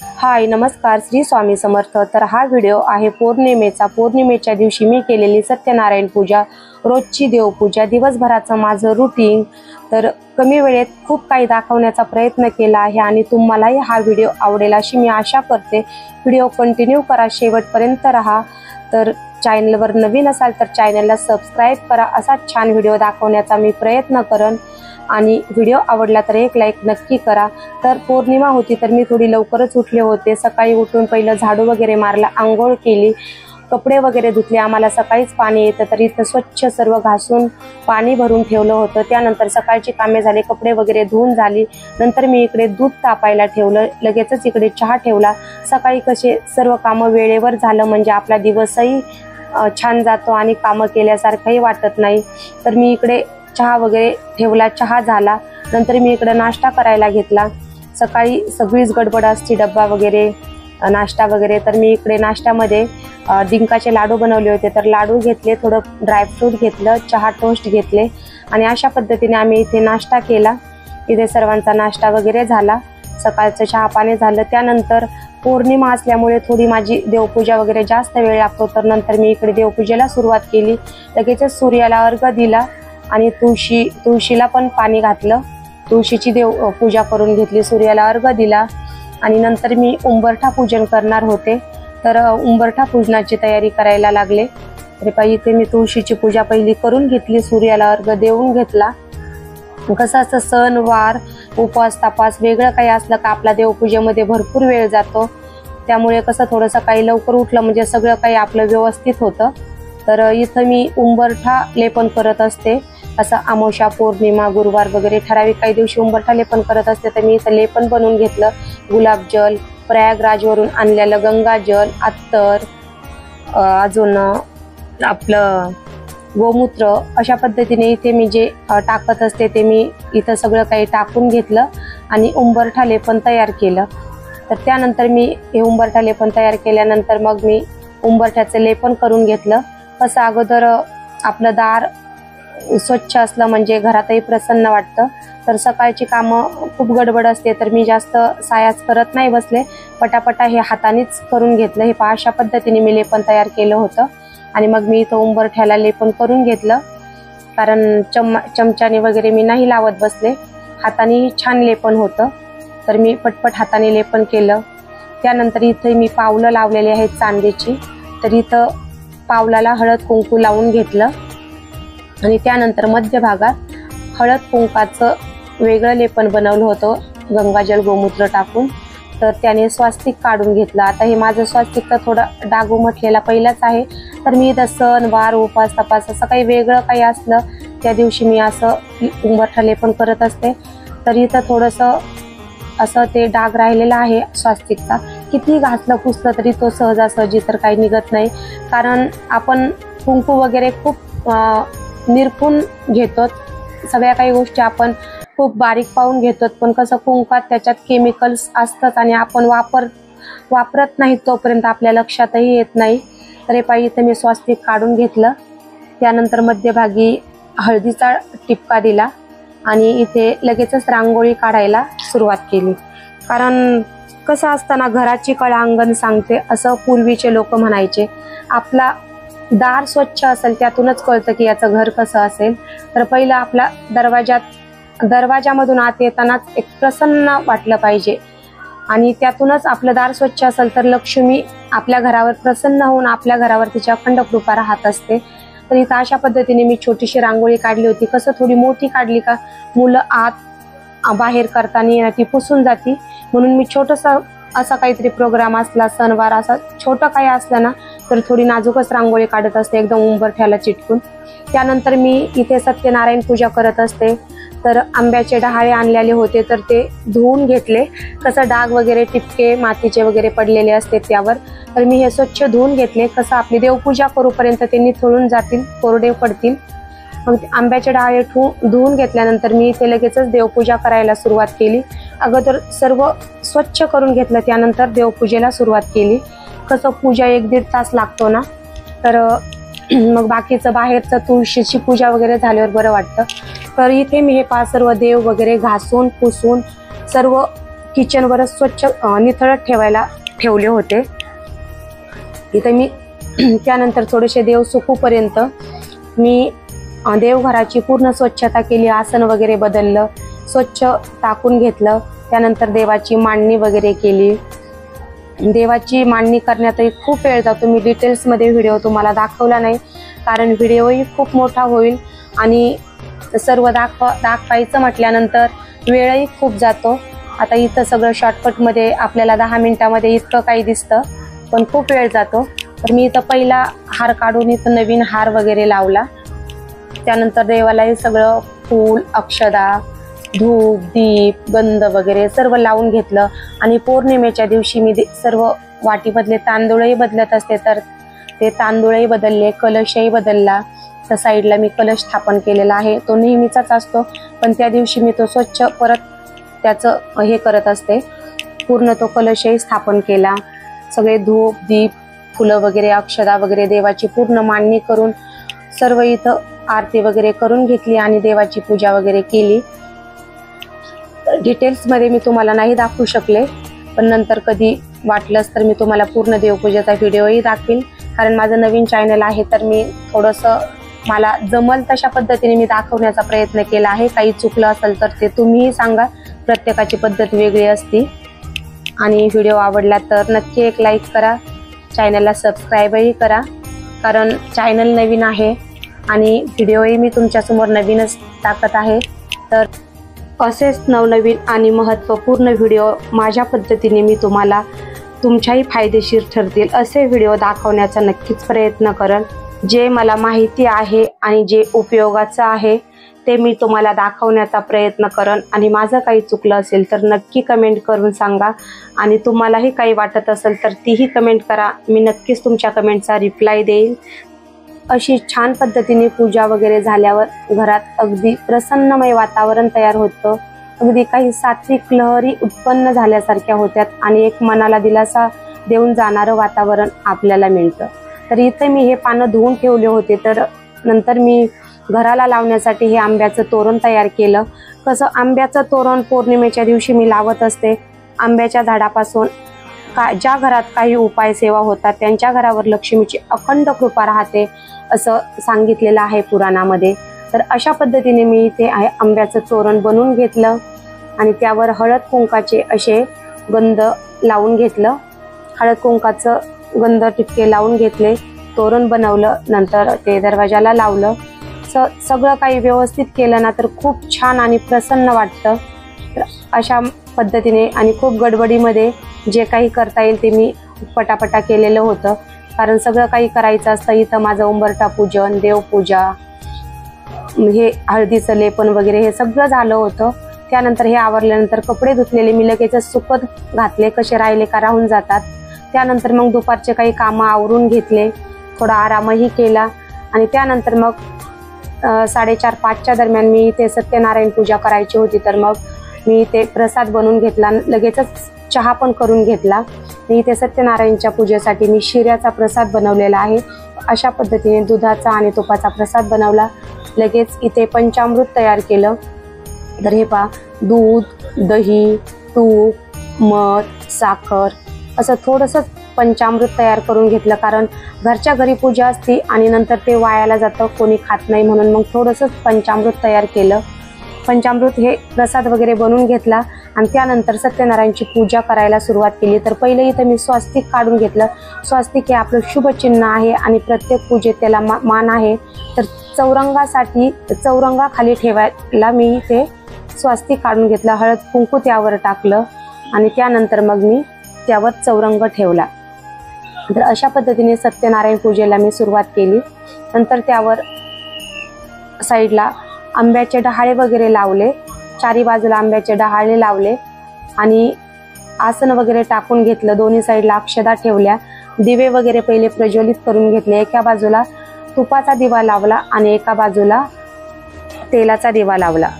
हाय नमस्कार, श्री स्वामी समर्थ। तर हा व्हिडिओ आहे पौर्णिमेचा। पौर्णिमेच्या दिवशी मी केलेली सत्यनारायण पूजा, रोजची देवपूजा, दिवसभराचं माझं रुटीन। तर कमी वेळेत खूप काही दाखवण्याचा प्रयत्न केला आहे आणि तुम्हालाही हा व्हिडिओ आवडेल अशी मी आशा करते। व्हिडिओ कंटिन्यू करा, शेवटपर्यंत राहा। तर चॅनलवर नवीन असाल तर चॅनलला सबस्क्राईब करा। असा छान व्हिडिओ दाखवण्याचा मी प्रयत्न करेन आणि व्हिडिओ आवडला तर एक लाईक नक्की करा। तर पौर्णिमा होती तर मी थोडी लवकरच उठले होते। सकाळी उठून पहिलं झाडू वगैरे मारला, आंघोळ केली, कपडे वगैरे धुतले। आम्हाला सकाळीच पाणी येतं तर इथं स्वच्छ सर्व घासून पाणी भरून ठेवलं होतं। त्यानंतर सकाळची कामे झाली, कपडे वगैरे धुवून झाली। नंतर मी इकडे दूध तापायला ठेवलं, लगेचच इकडे चहा ठेवला। सकाळी कसे सर्व कामं वेळेवर झालं म्हणजे आपला दिवसही छान जातो आणि कामं केल्यासारखंही वाटत नाही। तर मी इकडे चहा वगैरे ठेवला, चहा झाला। नंतर मी इकडे नाश्ता करायला घेतला। सकाळी सगळीच गडबड असते, डब्बा वगैरे, नाश्ता वगैरे। तर मी इकडे नाश्त्यामध्ये डिंकाचे लाडू बनवले होते तर लाडू घेतले, थोडं ड्रायफ्रूट घेतलं, चहा टोस्ट घेतले आणि अशा पद्धतीने आम्ही इथे नाश्ता केला। इथे सर्वांचा नाश्ता वगैरे झाला, सकाळचं चहा पाणी झालं। त्यानंतर पौर्णिमा असल्यामुळे थोडी माझी देवपूजा वगैरे जास्त वेळ लागतो तर नंतर मी इकडे देवपूजेला सुरुवात केली। लगेचच सूर्याला अर्घ्य दिला आणि तुळशीला पण पाणी घातलं, तुळशीची पूजा करून घेतली, सूर्याला अर्घ्य दिला आणि नंतर मी उंबरठा पूजन करणार होते तर उंबरठा पूजनाची तयारी करायला लागले। तरी पाहिजे इथे मी तुळशीची पूजा पहिली करून घेतली, सूर्याला अर्घ्य देऊन घेतला। कसं असं सण वार उपवास तापास वेगळं काही असलं का आपला देवपूजेमध्ये भरपूर वेळ जातो। त्यामुळे कसं थोडं सकाळी लवकर उठलं म्हणजे सगळं काही आपलं व्यवस्थित होतं। तर इथं मी उंबरठा लेपन करत असते, असं अमावस्या पौर्णिमा गुरुवार वगैरे ठराविक काही दिवशी उंबरठा लेपन करत असते। तर मी इथं लेपन बनवून घेतलं, गुलाबजल, प्रयागराजवरून आणलेलं गंगाजल, अत्तर, अजून आपलं गोमूत्र, अशा पद्धतीने इथे मी जे टाकत असते ते मी इथं सगळं काही टाकून घेतलं आणि उंबरठा लेपन तयार केलं। तर त्यानंतर मी हे उंबरठा लेपन तयार केल्यानंतर मग मी उंबरठ्याचं लेपन करून घेतलं। कसं अगोदर आपलं दार स्वच्छ असलं म्हणजे घरातही प्रसन्न वाटतं। तर सकाळची कामं खूप गडबड असते तर मी जास्त सायाच करत नाही बसले, पटापटा हे हातानेच करून घेतलं। हे पहा अशा पद्धतीने मी लेपन तयार केलं होतं आणि मग मी इथं उंबरठ्याला लेपन करून घेतलं, कारण चमच्याने वगैरे मी नाही लावत बसले, हाताने छान लेपन होतं। तर मी पटपट हाताने लेपन केलं। त्यानंतर इथे मी पावलं लावलेली आहेत चांदीची, तर इथं पावलाला हळद कुंकू लावून घेतलं आणि त्यानंतर मध्यभागात हळद कुंकाचं वेगळं लेपन बनवलं होतं गंगाजल गोमूत्र टाकून, तर त्याने स्वास्तिक काढून घेतलं। आता हे माझं स्वास्तिक तर थोडं डाग उमटलेला पहिलाच आहे, तर मी इथं सण वार उपवास तपास असं काही वेगळं काही असलं त्या दिवशी मी असं उंबरठा लेपन करत असते। तर इथं थोडंसं असं ते डाग राहिलेला आहे स्वास्तिकचा, किती घासलं पुसलं तरी तो सहजासहजी तर काही निघत नाही, कारण आपण कुंकू वगैरे खूप निरखून घेतो, सगळ्या काही गोष्टी आपण खूप बारीक पाहून घेतो। पण कसं कुंकात त्याच्यात केमिकल्स असतात आणि आपण वापरत नाही तोपर्यंत आपल्या लक्षातही येत नाही। तर हे पाहिजे इथं मी स्वास्तिक काढून घेतलं। त्यानंतर मध्यभागी हळदीचा टिपका दिला आणि इथे लगेचच रांगोळी काढायला सुरुवात केली, कारण कसं असताना घराची कळा अंगण सांगते असं पूर्वीचे लोक म्हणायचे। आपला दार स्वच्छ असेल त्यातूनच कळतं की याचं घर कसं असेल। तर पहिलं आपला दरवाजामधून आत येतानाच एक प्रसन्न वाटलं पाहिजे आणि त्यातूनच आपलं दार स्वच्छ असेल तर लक्ष्मी आपल्या घरावर प्रसन्न होऊन आपल्या घरावर तिची अखंड कृपा राहत असते। तर इथं अशा पद्धतीने मी छोटीशी रांगोळी काढली होती। कसं थोडी मोठी काढली का मुलं आत बाहेर करताना ती पुसून जाती, म्हणून मी छोटंसं असा काहीतरी प्रोग्राम असला सणवार असा छोटं काही असलं ना तर थोडी नाजूकच रांगोळी काढत असते, एकदम उंबरठ्याला चिटकून। त्यानंतर मी इथे सत्यनारायण पूजा करत असते। तर आंब्याचे डहाळे आणलेले होते तर ते धुवून घेतले, कसं डाग वगैरे टिपके मातीचे वगैरे पडलेले असते त्यावर, तर मी हे स्वच्छ धुवून घेतले। कसं आपली देवपूजा करूपर्यंत ते निथळून जातील, कोरडे पडतील। मग आंब्याचे डहाळे धुवून घेतल्यानंतर मी इथे लगेचच देवपूजा करायला सुरुवात केली। अगोदर सर्व स्वच्छ करून घेतलं, त्यानंतर देवपूजेला सुरुवात केली। कसं पूजा 1-1.5 तास लागतो ना, तर मग बाकीचं बाहेरचं तुळशीची पूजा वगैरे झाल्यावर बरं वाटतं। तर इथे मी हे सर्व देव वगैरे घासून पुसून सर्व किचनवरच स्वच्छ निथळत ठेवायला ठेवले होते. इथे मी त्यानंतर थोडेसे देव सुकूपर्यंत मी देवघराची पूर्ण स्वच्छता केली. आसन वगैरे बदललं, स्वच्छ टाकून घेतलं. त्यानंतर देवाची मांडणी वगैरे केली. देवाची मांडणी करण्यातही खूप वेळ जातो. मी डिटेल्समध्ये व्हिडिओ तुम्हाला दाखवला नाही, कारण व्हिडिओही खूप मोठा होईल आणि सर्व दाखवायचं म्हटल्यानंतर वेळही खूप जातो. आता इथं सगळं शॉर्टकटमध्ये आपल्याला 10 मिनिटामध्ये इतकं काही दिसतं, पण खूप वेळ जातो. तर मी इथं पहिला हार काढून इथं नवीन हार वगैरे लावला. त्यानंतर देवालाही सगळं फूल, अक्षदा, धूप, दीप, गंध वगैरे सर्व लावून घेतलं. आणि पौर्णिमेच्या दिवशी मी सर्व वाटीमधले तांदूळही बदलत असते, तर ते तांदूळही बदलले, कलशही बदलला. त्या साईडला मी कलश स्थापन केलेला आहे. तो नेहमीचाच असतो, पण त्या दिवशी मी तो स्वच्छ परत त्याचं हे करत असते. पूर्ण तो कलशही स्थापन केला. सगळे धूप, दीप, फुलं वगैरे, अक्षदा वगैरे देवाची पूर्ण मांडणी करून सर्व इथं आरती वगैरे करून घेतली आणि देवाची पूजा वगैरे केली. डिटेल्समध्ये मी तुम्हाला नाही दाखवू शकले, पण नंतर कधी वाटलंच तर मी तुम्हाला पूर्ण देवपूजेचा व्हिडिओही दाखवील. कारण माझं नवीन चॅनल आहे, तर मी थोडंसं मला जमल तशा पद्धतीने मी दाखवण्याचा प्रयत्न केला आहे. काही चुकलं असेल तर ते तुम्हीही सांगा. प्रत्येकाची पद्धत वेगळी असते. आणि व्हिडिओ आवडला तर नक्की एक लाईक करा, चॅनलला सबस्क्राईबही करा, कारण चॅनल नवीन आहे आणि व्हिडिओही मी तुमच्यासमोर नवीनच टाकत आहे. तर असेच नवनवीन आणि महत्त्वपूर्ण व्हिडिओ माझ्या पद्धतीने मी तुम्हाला तुमच्याही फायदेशीर ठरतील असे व्हिडिओ दाखवण्याचा नक्कीच प्रयत्न करेन. जे मला माहिती आहे आणि जे उपयोगाचं आहे ते मी तुम्हाला दाखवण्याचा प्रयत्न करेन. आणि माझं काही चुकलं असेल तर नक्की कमेंट करून सांगा. आणि तुम्हालाही काही वाटत असेल तर तीही कमेंट करा. मी नक्कीच तुमच्या कमेंटचा रिप्लाय देईल. अशी छान पद्धतीने पूजा वगैरे झाल्यावर घरात अगदी प्रसन्नमय वातावरण तयार होतं. अगदी काही सात्विक लहरी उत्पन्न झाल्यासारख्या होत्यात आणि एक मनाला दिलासा देऊन जाणारं वातावरण आपल्याला मिळतं. तर इथे मी हे पानं धुवून ठेवले होते, तर नंतर मी घराला लावण्यासाठी हे आंब्याचं तोरण तयार केलं. कसं आंब्याचं तोरण पौर्णिमेच्या दिवशी मी लावत असते. आंब्याच्या झाडापासून ज्या घरात काही उपाय सेवा होतात त्यांच्या घरावर लक्ष्मीची अखंड कृपा राहते असं सांगितलेलं आहे पुराणामध्ये. तर अशा पद्धतीने मी इथे आंब्याचं तोरण बनवून घेतलं आणि त्यावर हळद कुंकाचे असे गंध लावून घेतलं. हळद कुंकाचं गंध टिपके लावून घेतले, तोरण बनवलं. नंतर ते दरवाजाला लावलं. सगळं काही व्यवस्थित केलं ना तर खूप छान आणि प्रसन्न वाटतं. अशा पद्धतीने आणि खूप गडबडीमध्ये जे काही करता येईल ते मी पटापटा केलेलं होतं, कारण सगळं काही करायचं असतं. इथं माझं उंबरठा पूजन, देवपूजा, हे हळदीचं लेपन वगैरे हे सगळं झालं होतं. त्यानंतर हे आवरल्यानंतर कपडे धुतलेले मी लगेचच सुकत घातले, कसे राहिले का राहून जातात. त्यानंतर मग दुपारचे काही कामं आवरून घेतले, थोडा आरामही केला. आणि त्यानंतर मग 4:30-5च्या दरम्यान मी इथे सत्यनारायण पूजा करायची होती, तर मग मी इथे प्रसाद बनवून घेतला. लगेचच चहा पण करून घेतला. मी इथे सत्यनारायणच्या पूजेसाठी मी शिऱ्याचा प्रसाद बनवलेला आहे. अशा पद्धतीने दुधाचा आणि तुपाचा प्रसाद बनवला. लगेच इथे पंचामृत तयार केलं. तर हे पहा, दूध, दही, तूप, मध, साखर असं थोडंसं पंचामृत तयार करून घेतलं, कारण घरच्या घरी पूजा असती आणि नंतर ते वायाला जातं, कोणी खात नाही, म्हणून मग थोडंसं पंचामृत तयार केलं. पंचामृत हे प्रसाद वगैरे बनवून घेतला आणि त्यानंतर सत्यनारायणची पूजा करायला सुरुवात केली. तर पहिले इथं मी स्वास्तिक काढून घेतलं. स्वास्तिक हे आपलं शुभ चिन्ह आहे आणि प्रत्येक पूजेत त्याला मान आहे. तर चौरंगासाठी चौरंगाखाली ठेवायला मी इथे स्वास्तिक काढून घेतला. हळद कुंकू त्यावर टाकलं आणि त्यानंतर मग मी त्यावर चौरंग ठेवला. तर अशा पद्धतीने सत्यनारायण पूजेला मी सुरुवात केली. नंतर त्यावर साईडला आंब्याचे डहाळे वगैरे लावले. चारी बाजूला आंब्याचे डहाळे लावले आणि आसन वगैरे टाकून घेतलं. दोन्ही साईडला अक्षदा ठेवल्या. दिवे वगैरे पहिले प्रज्वलित करून घेतले. एका बाजूला तुपाचा दिवा लावला आणि एका बाजूला तेलाचा दिवा लावला.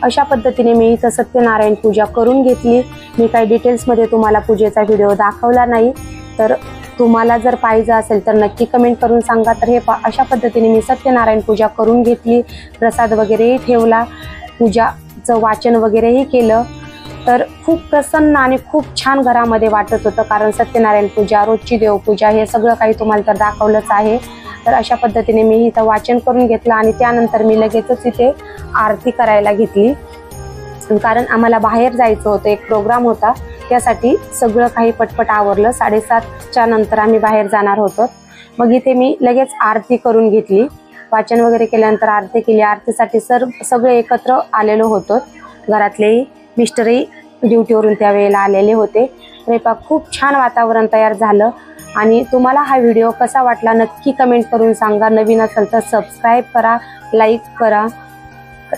अशा पद्धतीने मी इथं सत्यनारायण पूजा करून घेतली. मी काही डिटेल्समध्ये तुम्हाला पूजेचा व्हिडिओ दाखवला नाही, तर तुम्हाला जर पाहिजे असेल तर नक्की कमेंट करून सांगा. तर हे अशा पद्धतीने मी सत्यनारायण पूजा करून घेतली. प्रसाद वगैरेही ठेवला. पूजाचं वाचन वगैरेही केलं. तर खूप प्रसन्न आणि खूप छान घरामध्ये वाटत होतं, कारण सत्यनारायण पूजा, रोजची देवपूजा हे सगळं काही तुम्हाला तर दाखवलंच आहे। तर अशा पद्धतीने मी इथं वाचन करून घेतलं आणि त्यानंतर मी लगेचच इथे आरती करायला घेतली, कारण आम्हाला बाहेर जायचं होतं, एक प्रोग्राम होता, त्यासाठी सगळं काही पटपट आवरलं। 7:30च्या नंतर आम्ही बाहेर जाणार होतो। मग इथे मी लगेच आरती करून घेतली, वाचन वगैरे केल्यानंतर आरती केली। आरतीसाठी सगळे एकत्र आलेलो होतो, घरातलेही, मिस्टरही ड्युटीवरून त्यावेळेला आलेले होते। खूप छान वातावरण तयार झालं। आणि तुम्हाला हा व्हिडिओ कसा वाटला नक्की कमेंट करून सांगा। नवीन असेल तर सबस्क्राईब करा, लाईक करा।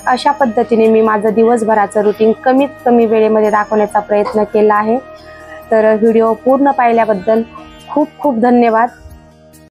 अशा पद्धतीने मी माझं दिवसभराचं रुटीन कमीत कमी वेळेमध्ये दाखवण्याचा प्रयत्न केला आहे। तर व्हिडिओ पूर्ण पाहिल्याबद्दल खूप खूप धन्यवाद।